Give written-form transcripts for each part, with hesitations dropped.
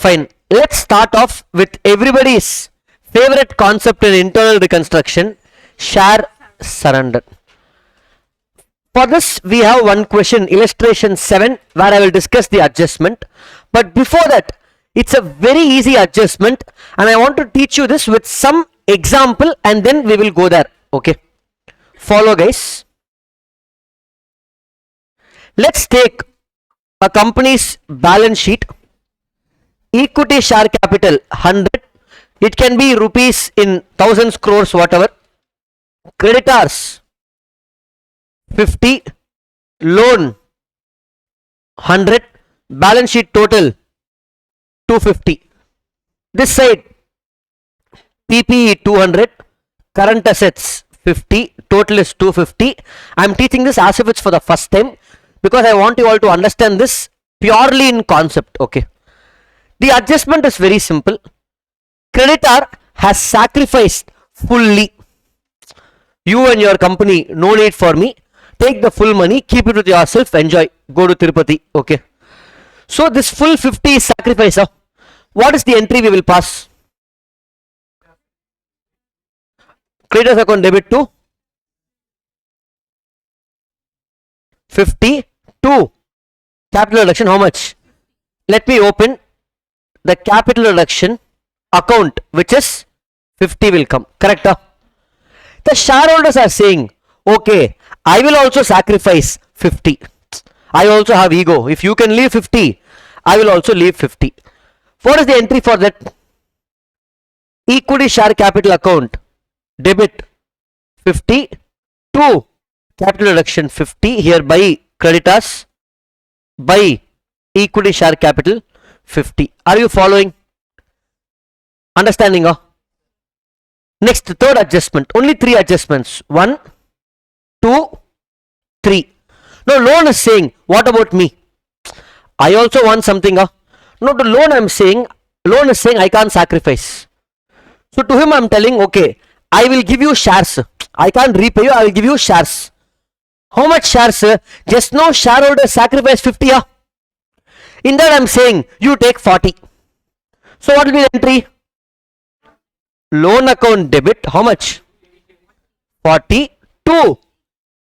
Fine. Let's start off with everybody's favorite concept in internal reconstruction, share surrender. For this, we have one question, illustration 7, where I will discuss the adjustment. But before that, it's a very easy adjustment, and I want to teach you this with some example, and then we will go there. Okay. Follow, guys. Let's take a company's balance sheet. Equity share capital 100. It can be rupees in thousands, crores, whatever. Creditors 50. Loan 100. Balance sheet total 250. This side PPE 200. Current assets 50. Total is 250. I am teaching this as if it's for the first time, because I want you all to understand this purely in concept. Okay. The adjustment is very simple. Creditor has sacrificed fully. You and your company, no need for me. Take the full money, keep it with yourself, enjoy. Go to Tirupati. Okay. So this full 50 is sacrifice. What is the entry we will pass? Creditors account debit to 50 to capital reduction. How much? Let me open the capital reduction account, which is 50 will come. Correct? The shareholders are saying, okay, I will also sacrifice 50. I also have ego. If you can leave 50, I will also leave 50. What is the entry for that? Equity share capital account debit 50 to capital reduction 50. Here by creditors, by equity share capital 50. Are you following? Understanding? Next, third adjustment. Only 3 adjustments. 1, 2, 3. Now loan is saying, what about me? I also want something. No, the loan loan is saying I can't sacrifice. So to him I am telling, okay, I will give you shares. I can't repay you, I will give you shares. How much shares? Just now shareholder sacrifice 50. In that I am saying, you take 40. So what will be the entry? Loan account debit, how much? 40 to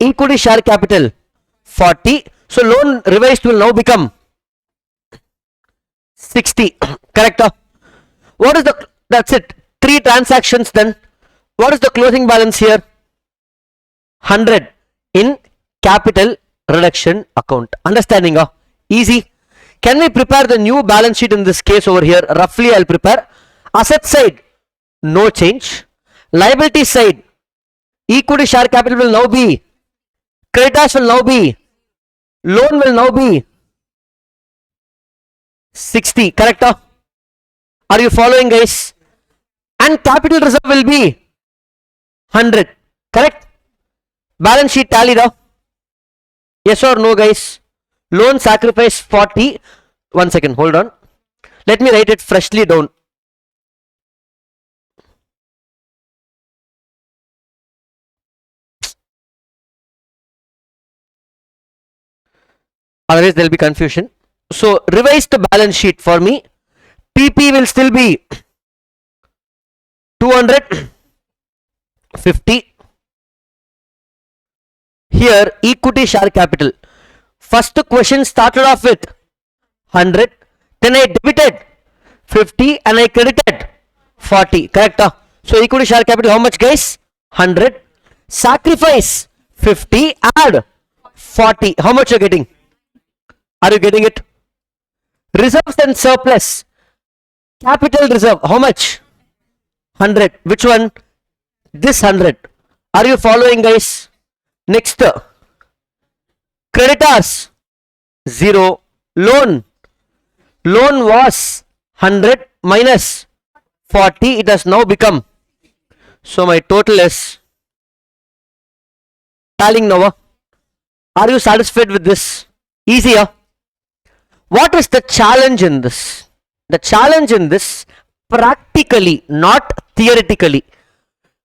equity share capital 40. So loan revised will now become 60. Correct? What is the, that's it. 3 transactions then. What is the closing balance here? 100 in capital reduction account. Understanding? Easy. Can we prepare the new balance sheet in this case over here? Roughly I'll prepare. Asset side, no change. Liability side, equity share capital will now be, creditors will now be, loan will now be 60. Correct? Are you following, guys? And capital reserve will be 100. Correct? Balance sheet tallied. Yes or no, guys? Loan sacrifice 40. 1 second, hold on. Let me write it freshly down. Otherwise there will be confusion. So revise the balance sheet for me. PP will still be 250. Here equity share capital. First question started off with 100. Then I debited 50 and I credited 40. Correct? So equity share capital how much, guys? 100. Sacrifice 50. Add 40. How much you are getting? Are you getting it? Reserves and surplus. Capital reserve. How much? 100. Which one? This 100. Are you following, guys? Next. Creditors 0. Loan. Loan was 100 minus 40. It has now become. So my total is tallying now. Are you satisfied with this? Easier. What is the challenge in this? The challenge in this, practically, not theoretically,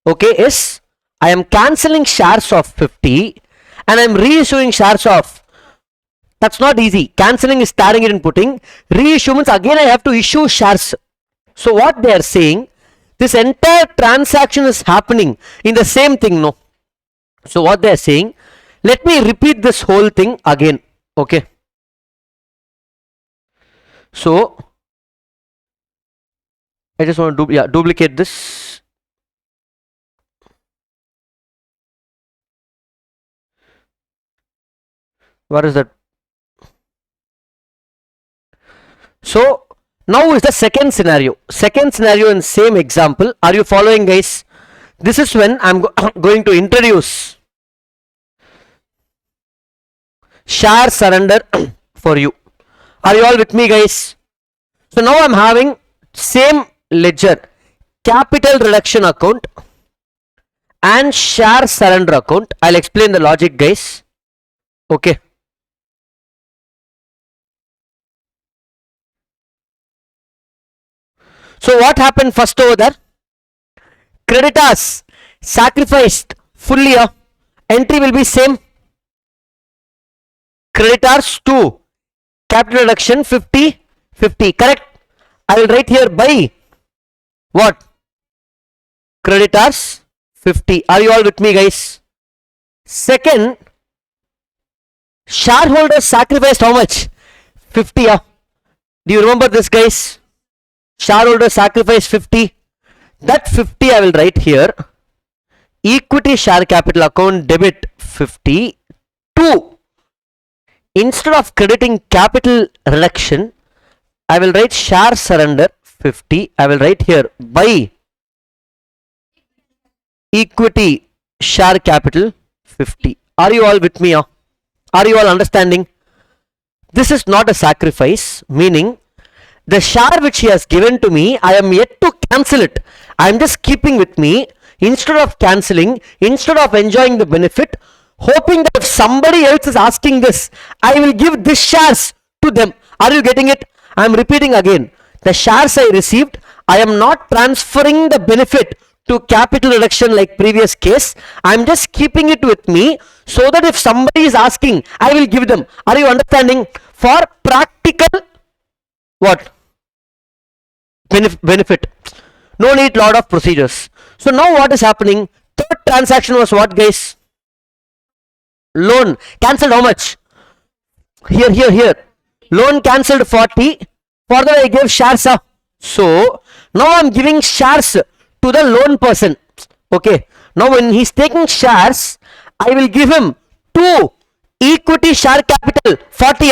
okay, is I am cancelling shares of 50 and I am reissuing shares of That's not easy. Cancelling is starting it and putting. Reissue means again I have to issue shares. So what they are saying, this entire transaction is happening in the same thing, no? So what they are saying, let me repeat this whole thing again. Okay. So I just want to duplicate this. What is that? So now is the second scenario. Second scenario in same example. Are you following, guys? This is when I'm going to introduce share surrender for you. Are you all with me, guys? So now I'm having same ledger, capital reduction account and share surrender account. I'll explain the logic, guys. Okay. So what happened first over there? Creditors sacrificed fully. Entry will be same. Creditors to capital reduction 50, 50. Correct? I will write here by what? Creditors 50. Are you all with me, guys? Second, shareholders sacrificed how much? 50. Do you remember this, guys? Shareholders sacrificed 50. That 50 I will write here. Equity share capital account debit 50. 2. Instead of crediting capital reduction, I will write share surrender 50. I will write here by equity share capital 50. Are you all with me? Are you all understanding? This is not a sacrifice, meaning the share which he has given to me, I am yet to cancel it. I am just keeping with me. Instead of cancelling, instead of enjoying the benefit, hoping that if somebody else is asking this, I will give this shares to them. Are you getting it? I am repeating again. The shares I received, I am not transferring the benefit to capital reduction like previous case. I am just keeping it with me so that if somebody is asking, I will give them. Are you understanding? For practical what? Benefit. No need lot of procedures. So now what is happening? Third transaction was what, guys? Loan. Cancelled how much? Here. Loan cancelled 40. For that I gave shares. So now I am giving shares to the loan person. Okay. Now when he is taking shares, I will give him 2 equity share capital 40.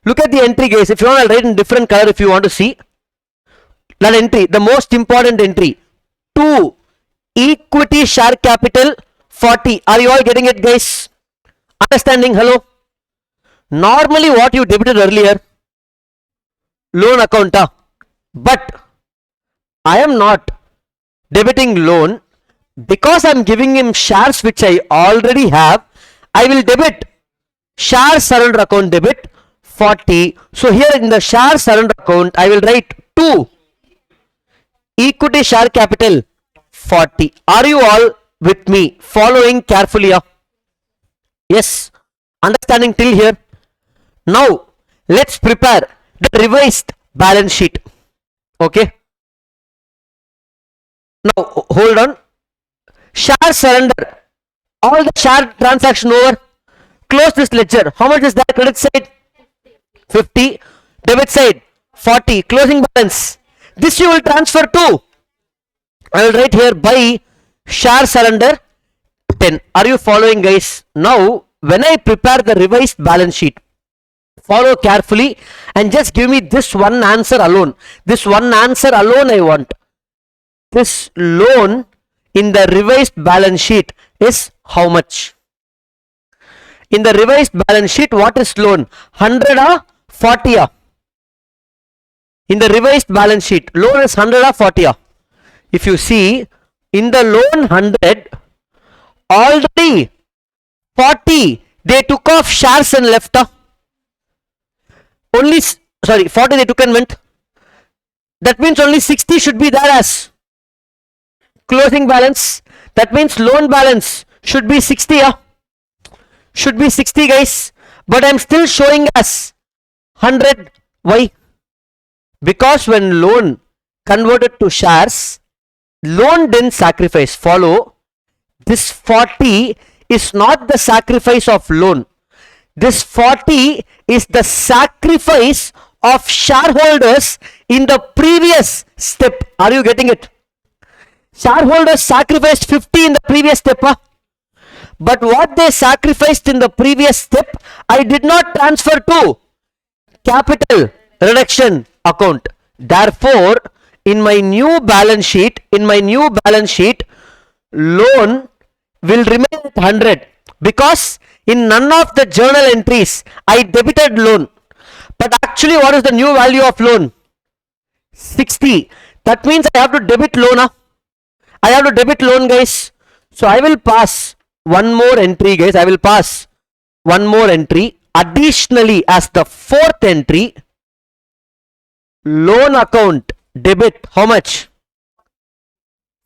Look at the entry, guys. If you want, I'll write in different color if you want to see. That entry, the most important entry. 2 equity share capital 40. Are you all getting it, guys? Understanding? Hello? Normally what you debited earlier, loan account. But I am not debiting loan because I am giving him shares which I already have. I will debit share surrender account debit 40. So here in the share surrender account, I will write 2 equity share capital 40. Are you all with me? Following carefully? Yes. Understanding till here? Now, let's prepare the revised balance sheet. Okay. Now, hold on. Share surrender. All the share transaction over. Close this ledger. How much is that? Credit side 50. Debit side 40. Closing balance. This you will transfer to. I will write here by share surrender 10. Are you following, guys? Now, when I prepare the revised balance sheet, follow carefully and just give me this one answer alone. This one answer alone I want. This loan in the revised balance sheet is how much? In the revised balance sheet, what is loan? 100 or 40? In the revised balance sheet, loan is 100 or 40? If you see, in the loan 100, already 40, they took off shares and left. Only, sorry, 40 they took and went. That means only 60 should be there as closing balance. That means loan balance should be 60. Should be 60, guys. but I'm still showing as 100. Why? Because when loan converted to shares, loan didn't sacrifice. Follow, this 40 is not the sacrifice of loan. This 40 is the sacrifice of shareholders in the previous step. Are you getting it? Shareholders sacrificed 50 in the previous step. But what they sacrificed in the previous step, I did not transfer to capital reduction account. Therefore, in my new balance sheet, loan will remain at 100, because in none of the journal entries I debited loan. But actually, what is the new value of loan? 60. That means I have to debit loan. I have to debit loan, guys. So I will pass one more entry, guys. I will pass one more entry. Additionally, as the fourth entry, loan account debit how much?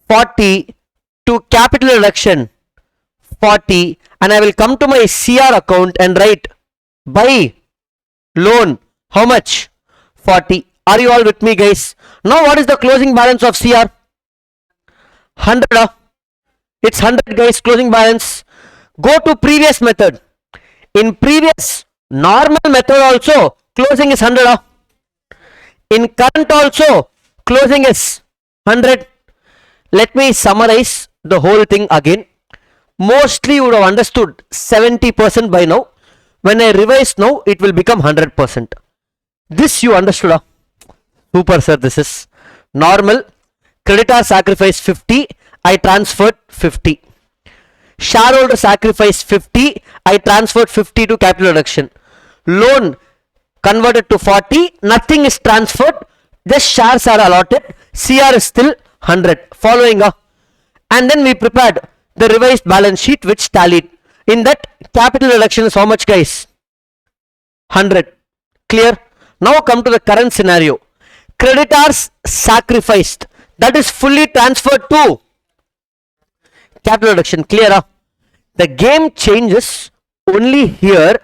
40 to capital reduction 40, and I will come to my CR account and write by loan how much? 40. Are you all with me, guys? Now what is the closing balance of CR? 100. It's 100, guys. Closing balance. Go to previous method. In previous normal method also closing is 100. In current also closing is 100. Let me summarize the whole thing again. Mostly you would have understood 70% by now. When I revise now, it will become 100%. This you understood. Super, sir. This is normal. Creditor sacrifice 50. I transferred 50. Shareholder sacrifice 50. I transferred 50 to capital reduction. Loan converted to 40. Nothing is transferred. Just shares are allotted. CR is still 100. Following up. And then we prepared the revised balance sheet which tallied. In that, capital reduction is how much, guys? 100. Clear? Now come to the current scenario. Creditors sacrificed. That is fully transferred to capital reduction. Clear? The game changes only here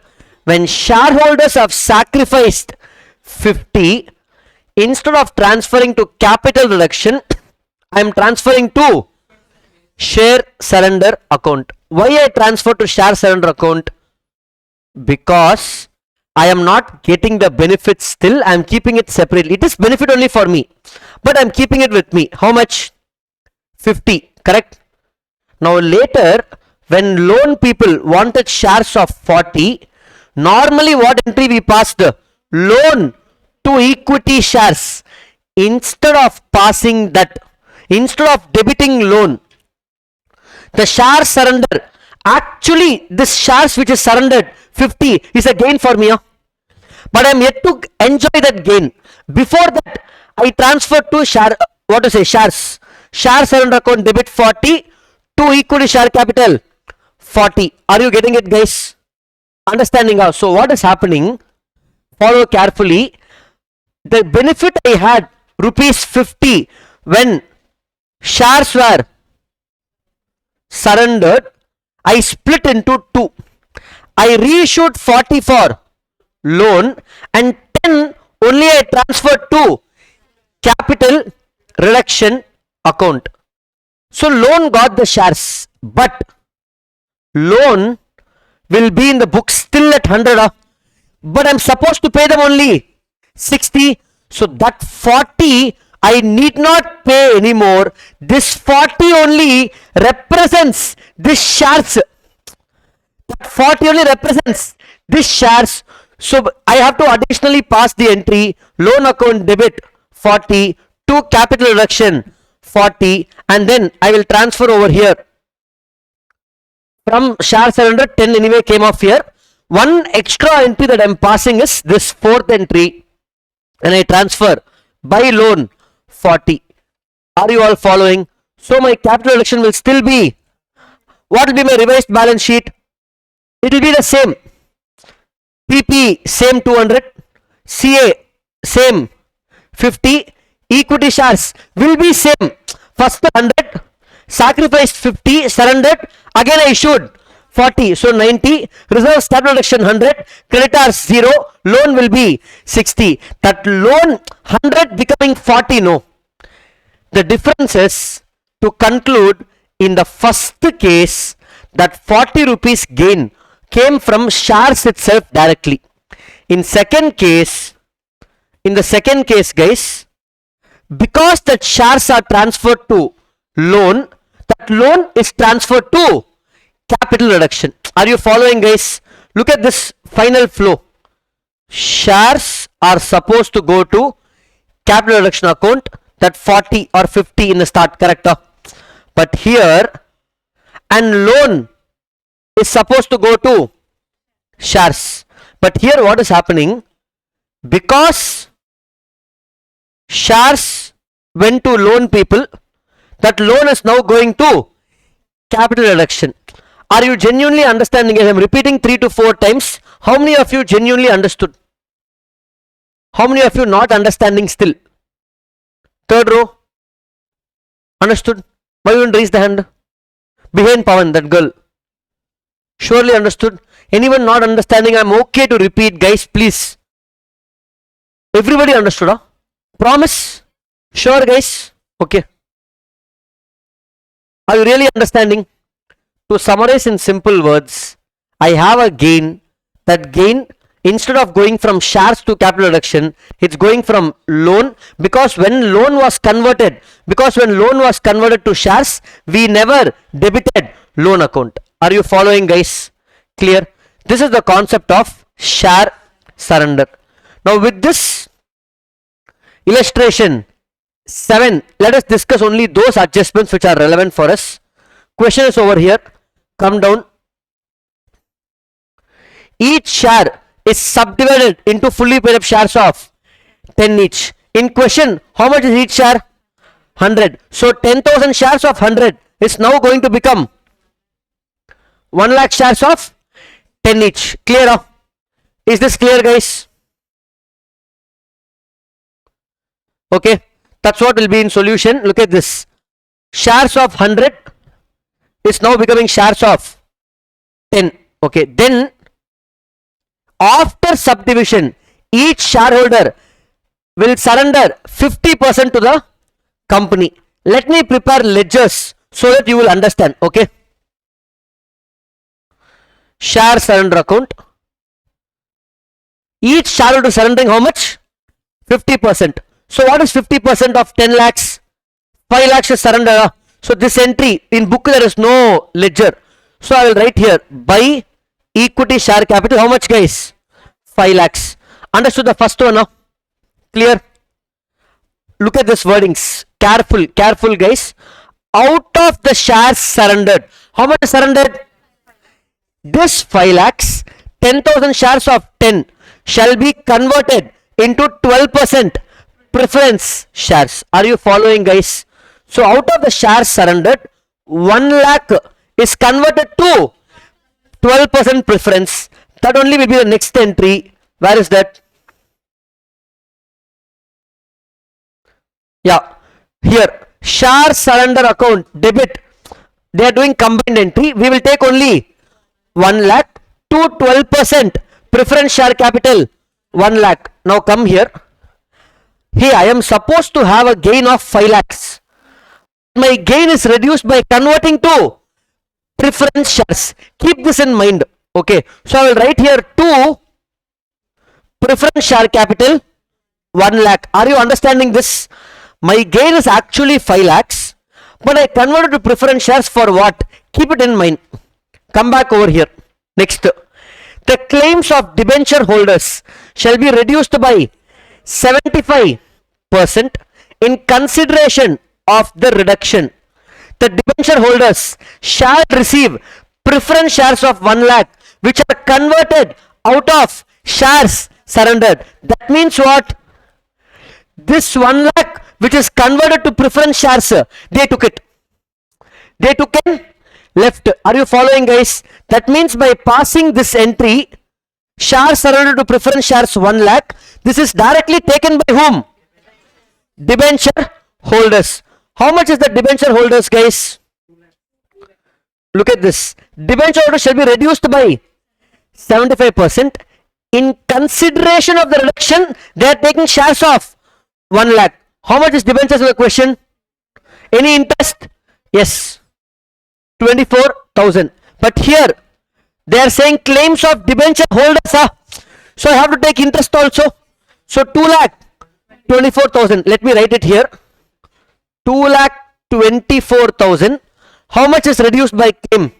when shareholders have sacrificed 50. Instead of transferring to capital reduction, I am transferring to share surrender account. Why I transfer to share surrender account? Because I am not getting the benefits still. I am keeping it separately. It is benefit only for me, but I am keeping it with me. How much? 50. Correct? Now later, when loan people wanted shares of 40, normally what entry we passed? Loan to equity shares. Instead of passing that, instead of debiting loan, the share surrender, actually this shares which is surrendered 50 is a gain for me, but I am yet to enjoy that gain. Before that, I transfer to share, shares, share surrender account debit 40 to equity share capital 40. Are you getting it, guys? Understanding how? So what is happening? Follow carefully. The benefit I had rupees 50 when shares were surrendered, I split into 2. I reissued 40 for loan and 10 only I transferred to capital reduction account. So loan got the shares, but loan will be in the book still at 100, but I'm supposed to pay them only 60. So that 40 I need not pay anymore. This 40 only represents this shares. That 40 only represents this shares. So I have to additionally pass the entry loan account debit 40 to capital reduction 40, and then I will transfer over here. From share surrender 10 anyway came off here. One extra entry that I am passing is this fourth entry, and I transfer by loan 40. Are you all following? So my capital reduction will still be, what will be my revised balance sheet? It will be the same. PP same 200, CA same 50, equity shares will be same. First 100, sacrificed 50, surrendered, again I issued 40. So 90. Reserves capital reduction 100. Creditors 0. Loan will be 60. That loan 100 becoming 40. No. The difference is, to conclude, in the first case, that 40 rupees gain came from shares itself directly. In the second case, guys, because that shares are transferred to loan, that loan is transferred to capital reduction. Are you following, guys? Look at this final flow. Shares are supposed to go to capital reduction account, that 40 or 50 in the start, correct? But here, and loan is supposed to go to shares. But here what is happening? Because shares went to loan people, that loan is now going to capital reduction. Are you genuinely understanding? I am repeating 3 to 4 times. How many of you genuinely understood? How many of you not understanding still? Third row. Understood? Why you didn't raise the hand? Behind Pawan, that girl. Surely understood. Anyone not understanding? I'm okay to repeat, guys, please. Everybody understood, huh? Promise? Sure, guys? Okay. Are you really understanding? To summarize in simple words, I have a gain. That gain, instead of going from shares to capital reduction, it's going from loan, because when loan was converted to shares, we never debited loan account. Are you following, guys? Clear? This is the concept of share surrender. Now with this illustration 7, let us discuss only those adjustments which are relevant for us. Question is over here. Come down. Each share is subdivided into fully paid up shares of 10 each. In question, how much is each share? 100. So 10,000 shares of 100 is now going to become 1 lakh shares of 10 each. Clear? Is this clear, guys? Okay. That's what will be in solution. Look at this. Shares of 100 is now becoming shares of 10. Okay. Then, after subdivision, each shareholder will surrender 50% to the company. Let me prepare ledgers so that you will understand. Okay. Share surrender account. Each shareholder surrendering how much? 50%. So what is 50% of 10 lakhs? 5 lakhs is surrender. So this entry in book there is no ledger. So I will write here, by equity share capital, how much, guys? 5 lakhs. Understood the first one now? Clear? Look at this wordings. Careful, guys. Out of the shares surrendered, how much is surrendered? This 5 lakhs, 10,000 shares of 10 shall be converted into 12% preference shares. Are you following, guys? So out of the shares surrendered, 1 lakh is converted to 12% preference. That only will be the next entry. Where is that? Yeah, here, share surrender account debit. They are doing combined entry. We will take only 1 lakh to 12% preference share capital 1 lakh. Now come here. Hey, I am supposed to have a gain of 5 lakhs. My gain is reduced by converting to preference shares. Keep this in mind. Okay. So I will write here 2 preference share capital 1 lakh. Are you understanding this? My gain is actually 5 lakhs. But I converted to preference shares for what? Keep it in mind. Come back over here. Next. The claims of debenture holders shall be reduced by 75% in consideration of the reduction. The debenture holders shall receive preference shares of 1 lakh which are converted out of shares surrendered. That means what? This 1 lakh which is converted to preference shares, they took it. They took in left. Are you following, guys? That means by passing this entry, shares surrendered to preference shares 1 lakh, this is directly taken by whom? Debenture holders. How much is the debenture holders, guys? Look at this. Debenture holders shall be reduced by 75%. In consideration of the reduction, they are taking shares of 1 lakh. How much is debentures in the question? Any interest? Yes. 24,000. But here, they are saying claims of debenture holders. So I have to take interest also. So 2 lakh 24,000. Let me write it here. 2 lakh 24,000. How much is reduced by claim?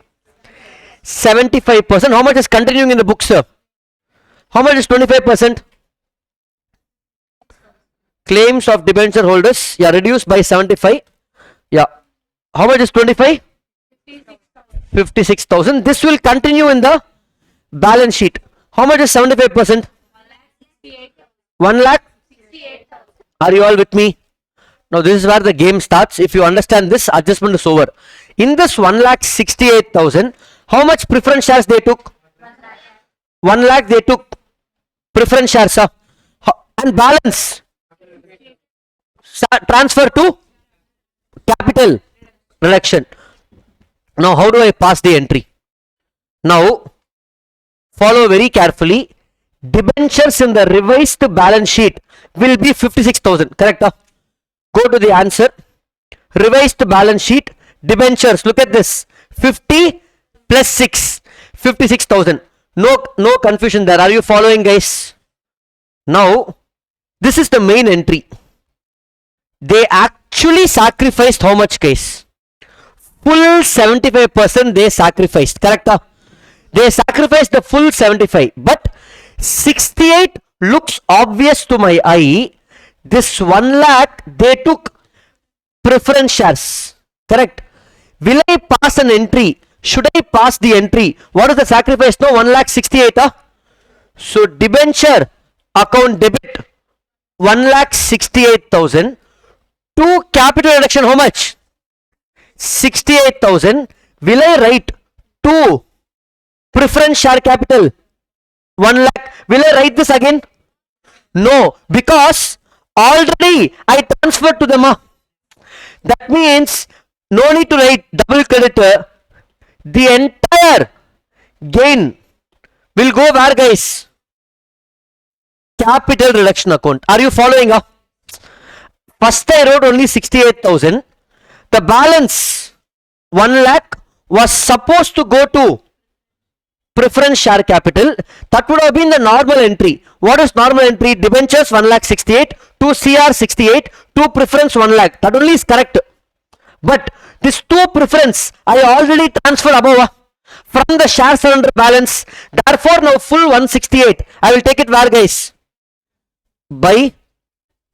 75%. How much is continuing in the books, sir? How much is 25%? Claims of debenture holders, yeah, reduced by 75. Yeah. How much is 25? 56,000. This will continue in the balance sheet. How much is 75%? 1 lakh? Are you all with me? Now this is where the game starts. If you understand this, adjustment is over. In this 1,68,000, how much preference shares they took? 1 lakh they took preference shares. And balance transfer to capital reduction. Now how do I pass the entry? Now follow very carefully. Debentures in the revised balance sheet will be 56,000. Correct? Go to the answer. Revised balance sheet. Debentures. Look at this. 50 plus 6. 56,000. No confusion there. Are you following, guys? Now, this is the main entry. They actually sacrificed how much, guys? Full 75% they sacrificed. Correct? They sacrificed the full 75. But 68 looks obvious to my eye. This 1 lakh they took preference shares. Correct? Will I pass an entry? Should I pass the entry? What is the sacrifice? No, 1,68,000. So debenture account debit 1,68,000 to capital reduction. How much? 68,000. Will I write to preference share capital 1 lakh? Will I write this again? No, because already I transferred to them. That means no need to write double creditor. The entire gain will go where, guys? Capital reduction account. Are you following up? First I wrote only 68,000. The balance 1 lakh was supposed to go to preference share capital. That would have been the normal entry. What is normal entry? Debentures 1,68,000 to CR 68 to preference 1 lakh. That only is correct. But this to preference I already transferred above from the share surrender balance. Therefore now full 168 I will take it where, guys? By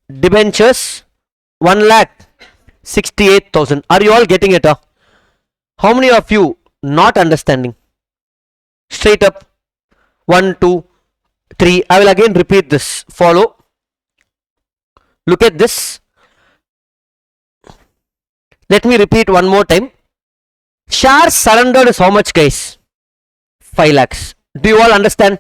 debentures 1,68,000. Are you all getting it? How many of you not understanding? Straight up. 1, 2, 3. I will again repeat this. Follow. Look at this. Let me repeat one more time. Shares surrendered is how much, guys? 5 lakhs. Do you all understand?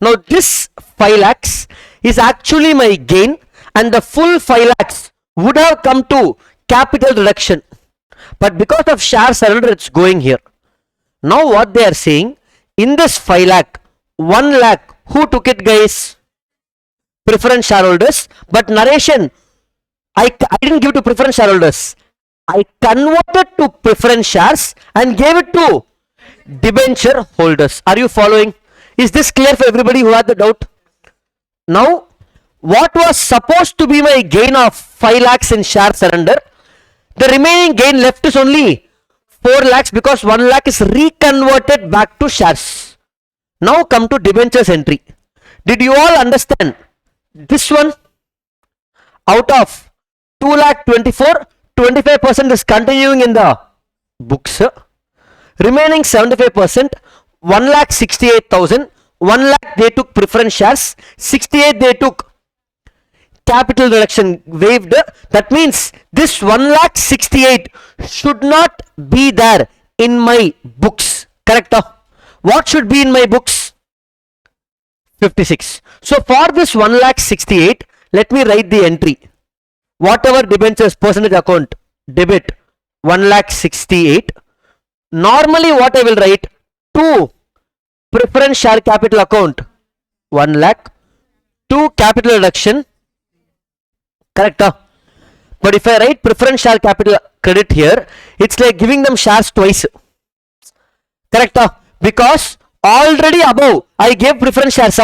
Now this 5 lakhs is actually my gain, and the full 5 lakhs would have come to capital reduction. But because of share surrender, it's going here. Now what they are saying, in this 5 lakh, 1 lakh, who took it, guys? Preference shareholders. But narration, I didn't give to preference shareholders. I converted to preference shares and gave it to debenture holders. Are you following? Is this clear for everybody who had the doubt? Now, what was supposed to be my gain of 5 lakhs in share surrender, the remaining gain left is only 4 lakhs because 1 lakh is reconverted back to shares. Now come to debentures entry. Did you all understand this one? Out of 2,24,000, 25% is continuing in the books. Remaining 75%, 1,68,000. 1 lakh they took preference shares. 68 they took capital reduction waived. That means this 1,68,000 should not be there in my books. Correct? What should be in my books? 56. So for this 1,68,000, let me write the entry. Whatever debentures percentage account debit 1,68,000. Normally what I will write, to preference share capital account 1 lakh, to capital reduction, correct? But if I write preference share capital credit here, it's like giving them shares twice, correct? Because already above I gave preference shares,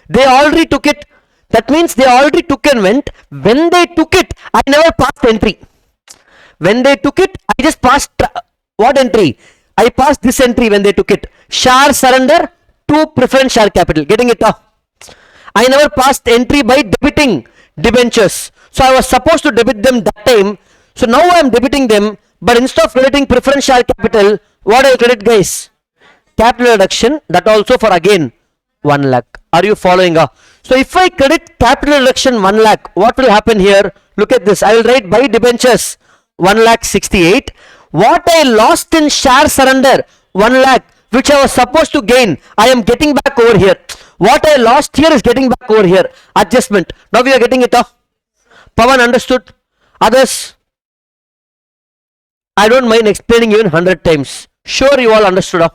they already took it. That means they already took and went. When they took it, I never passed entry. When they took it, I just passed what entry? I passed this entry when they took it. Share surrender to preference share capital. Getting it? I never passed entry by debiting debentures. So I was supposed to debit them that time. So now I am debiting them. But instead of crediting preference share capital, what I will credit, guys? Capital reduction. That also for again 1 lakh. Are you following? So if I credit capital reduction 1 lakh, what will happen here? Look at this. I will write by debentures 1 lakh 68. What I lost in share surrender 1 lakh, which I was supposed to gain, I am getting back over here. What I lost here is getting back over here. Adjustment. Now we are getting it off. Pawan understood? Others? I don't mind explaining even 100 times. Sure you all understood?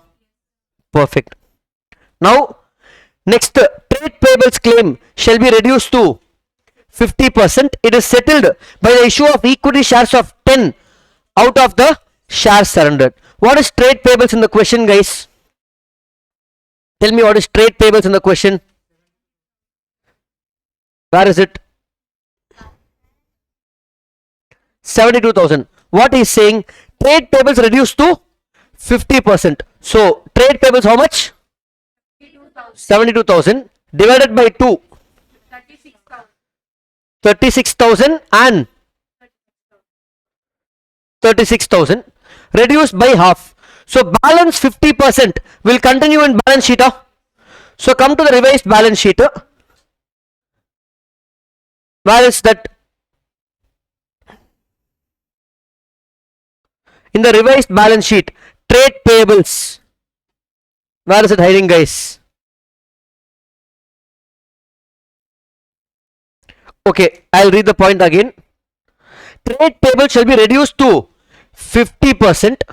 Perfect. Now next, trade payables claim shall be reduced to 50%. It is settled by the issue of equity shares of 10 out of the shares surrendered. What is trade payables in the question, guys? Tell me what is trade payables in the question. Where is it? 72,000. What is saying? Trade payables reduced to 50%. So trade payables how much? 72,000 divided by 2. 36,000 and 36,000 reduced by half. So balance 50% will continue in balance sheet. So come to the revised balance sheet. Where is that? In the revised balance sheet, trade payables. Where is it hiding, guys? Okay, I'll read the point again. Trade payable shall be reduced to 50%.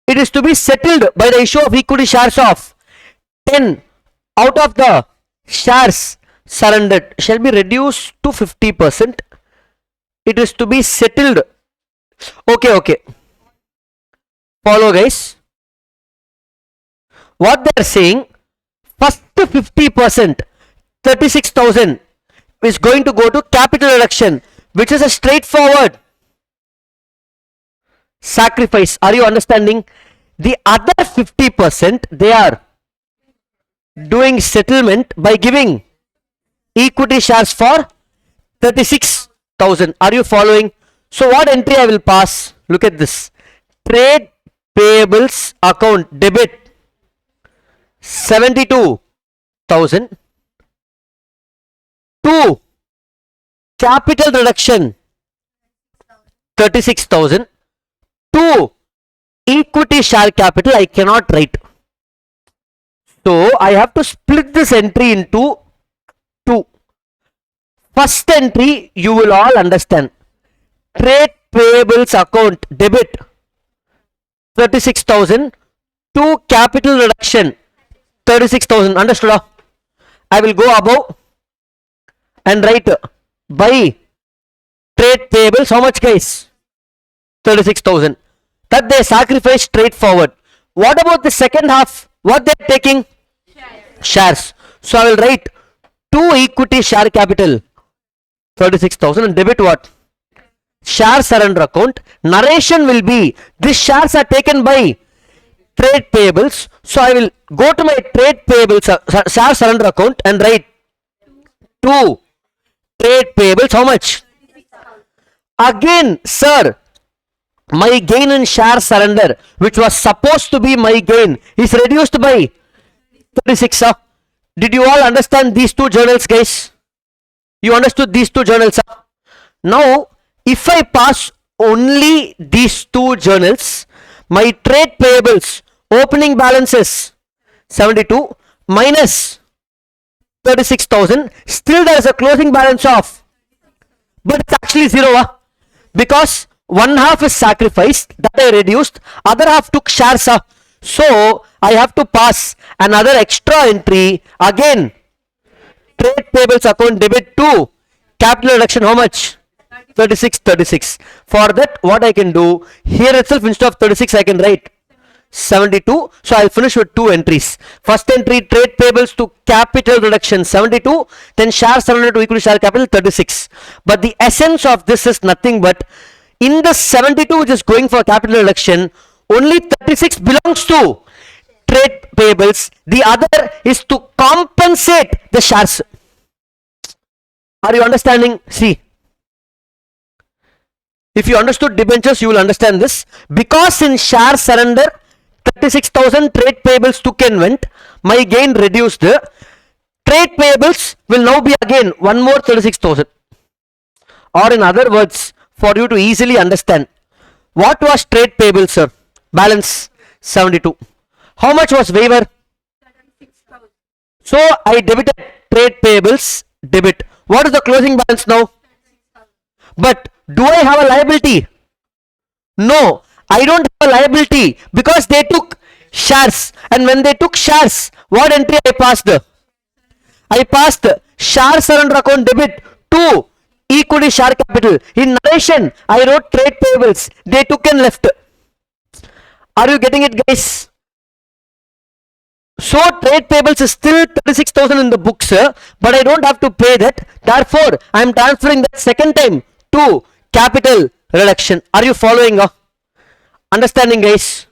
It is to be settled by the issue of equity shares of 10 out of the shares surrendered shall be reduced to 50%. It is to be settled. Okay. Follow, guys. What they are saying, first 50%, 36,000 is going to go to capital reduction, which is a straightforward sacrifice. Are you understanding? The other 50%, they are doing settlement by giving equity shares for 36,000. Are you following? So what entry I will pass? Look at this. Trade payables account debit 72,000 to capital reduction 36,000 to equity share capital. I cannot write. So I have to split this entry into two. First entry you will all understand. Trade payables account debit 36,000 to capital reduction 36,000. Understood? I will go above and write by trade payables. How much, guys? 36,000. That they sacrifice straightforward. What about the second half? What they are taking? Shares. So I will write to equity share capital 36,000 and debit what? Share surrender account. Narration will be these shares are taken by trade payables. So I will go to my trade payables share surrender account and write to trade payables. How much? Again, sir, my gain in share surrender, which was supposed to be my gain, is reduced by 36. Did you all understand these two journals, guys? You understood these two journals? Now, if I pass only these two journals, my trade payables opening balance is 72 minus 36,000. Still there is a closing balance of, but it's actually zero. Because one half is sacrificed, that I reduced, other half took shares. So I have to pass another extra entry again. Trade payables account debit to capital reduction. How much? 36. For that, what I can do here itself, instead of 36, I can write 72. So I'll finish with two entries. First entry, trade payables to capital reduction 72, then share surrender to equity share capital 36. But the essence of this is nothing but in the 72 which is going for capital reduction, only 36 belongs to trade payables. The other is to compensate the shares. Are you understanding? See, if you understood debentures, you will understand this. Because in share surrender 36,000 trade payables took and went, my gain reduced. Trade payables will now be again one more 36,000. Or in other words, for you to easily understand, what was trade payables, sir? Balance 72. How much was waiver? 36,000. So I debited trade payables, debit. What is the closing balance now? 36,000. But do I have a liability? No, I don't have a liability because they took shares. And when they took shares, what entry I passed? I passed share surrender account debit to equity share capital. In narration, I wrote trade payables. They took and left. Are you getting it, guys? So trade payables is still 36,000 in the books, but I don't have to pay that. Therefore, I am transferring that second time to capital reduction. Are you following? Understanding, guys?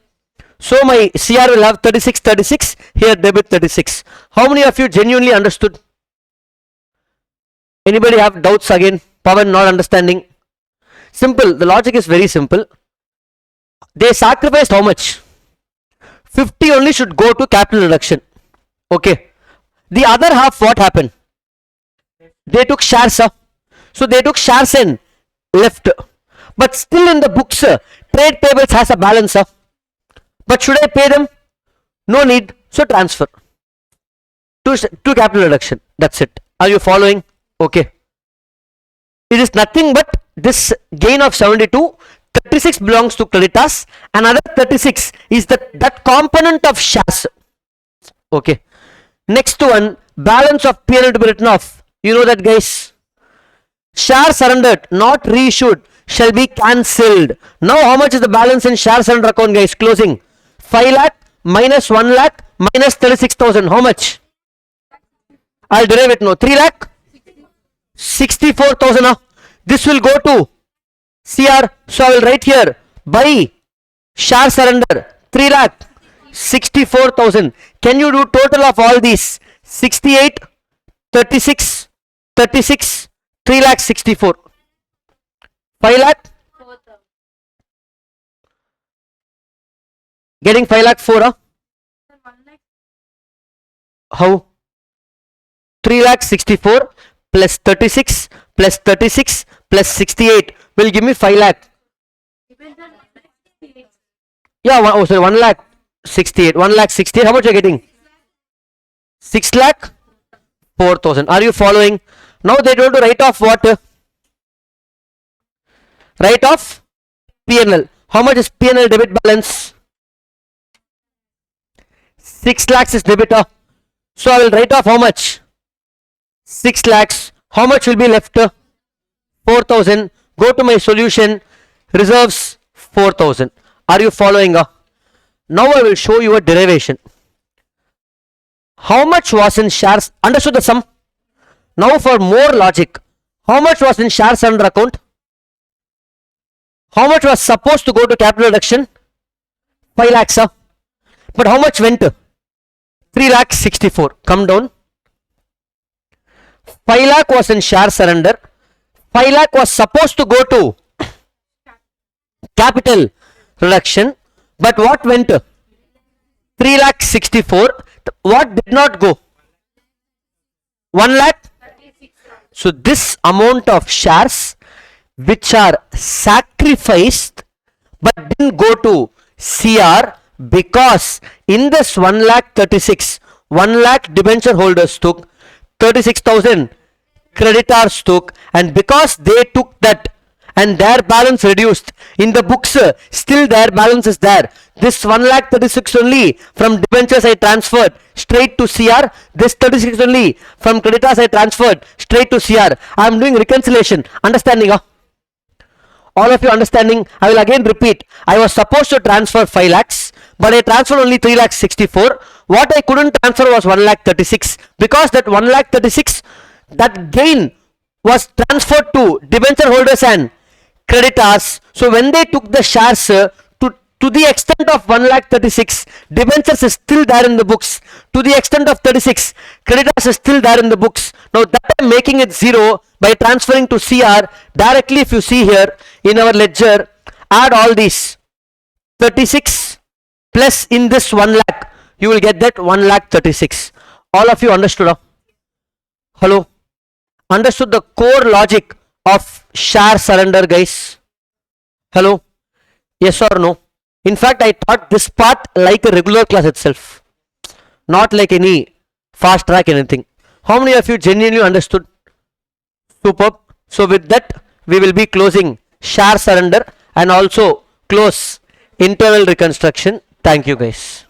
So my CR will have 36, here debit 36. How many of you genuinely understood? Anybody have doubts again? Pavan not understanding? Simple, the logic is very simple. They sacrificed how much? 50 only should go to capital reduction. Okay. The other half, what happened? They took shares. So they took shares and left. But still in the books, trade payables has a balance. But should I pay them? No need. So transfer to capital reduction. That's it. Are you following? Okay. It is nothing but this gain of 72. 36 belongs to creditors. Another 36 is that component of shares. Okay. Next one, balance of P&L to be written off. You know that, guys. Share surrendered, not reissued, shall be cancelled. Now how much is the balance in share surrender account, guys? Closing 5 lakh minus 1 lakh minus 36,000. How much? I'll derive it now. 3 lakh 64,000. This will go to CR. So I will write here by share surrender 3 lakh 64,000. Can you do total of all these? 68, 36, 36, 3 lakh 64. 5 lakh? Getting 5 lakh 4, How? 3 lakh 64 plus 36 plus 36 plus 68 will give me 5 lakh. Yeah, 1 lakh 68. 1 lakh 68. How much are you getting? 6 lakh 4,000. Are you following? Now they want to write off what? Write off P&L. How much is P&L debit balance? 6 lakhs is debit. So I will write off how much? 6 lakhs. How much will be left? 4,000. Go to my solution. Reserves 4,000. Are you following? Now I will show you a derivation. How much was in shares? Understood the sum? Now for more logic. How much was in shares under account? How much was supposed to go to capital reduction? 5 lakhs. But how much went? 3 lakh 64. Come down. 5 lakh was in share surrender. 5 lakh was supposed to go to capital reduction. But what went? 3 lakh 64. What did not go? 1 lakh? So this amount of shares which are sacrificed but didn't go to CR, because in this 1 lakh 36, 1 lakh debenture holders took, 36,000 creditors took, and because they took that and their balance reduced. In the books, still their balance is there. This 1,36,000 only from debentures I transferred straight to CR. This 36 only from creditors I transferred straight to CR. I am doing reconciliation. Understanding? All of you understanding? I will again repeat. I was supposed to transfer 5 lakhs, but I transferred only 3,64,000. What I couldn't transfer was 1,36,000 because that 1,36,000, that gain was transferred to debenture holders and creditors. So when they took the shares to the extent of 1,36,000, debentures is still there in the books. To the extent of 36, creditors is still there in the books. Now that I am making it 0 by transferring to CR directly. If you see here in our ledger, add all these 36 plus in this 1 lakh, you will get that 1,36,000. All of you understood? Hello? Understood the core logic of share surrender, guys? Hello? Yes or no? In fact, I taught this part like a regular class itself, not like any fast track anything. How many of you genuinely understood? Superb. So with that, we will be closing share surrender and also close internal reconstruction. Thank you, guys.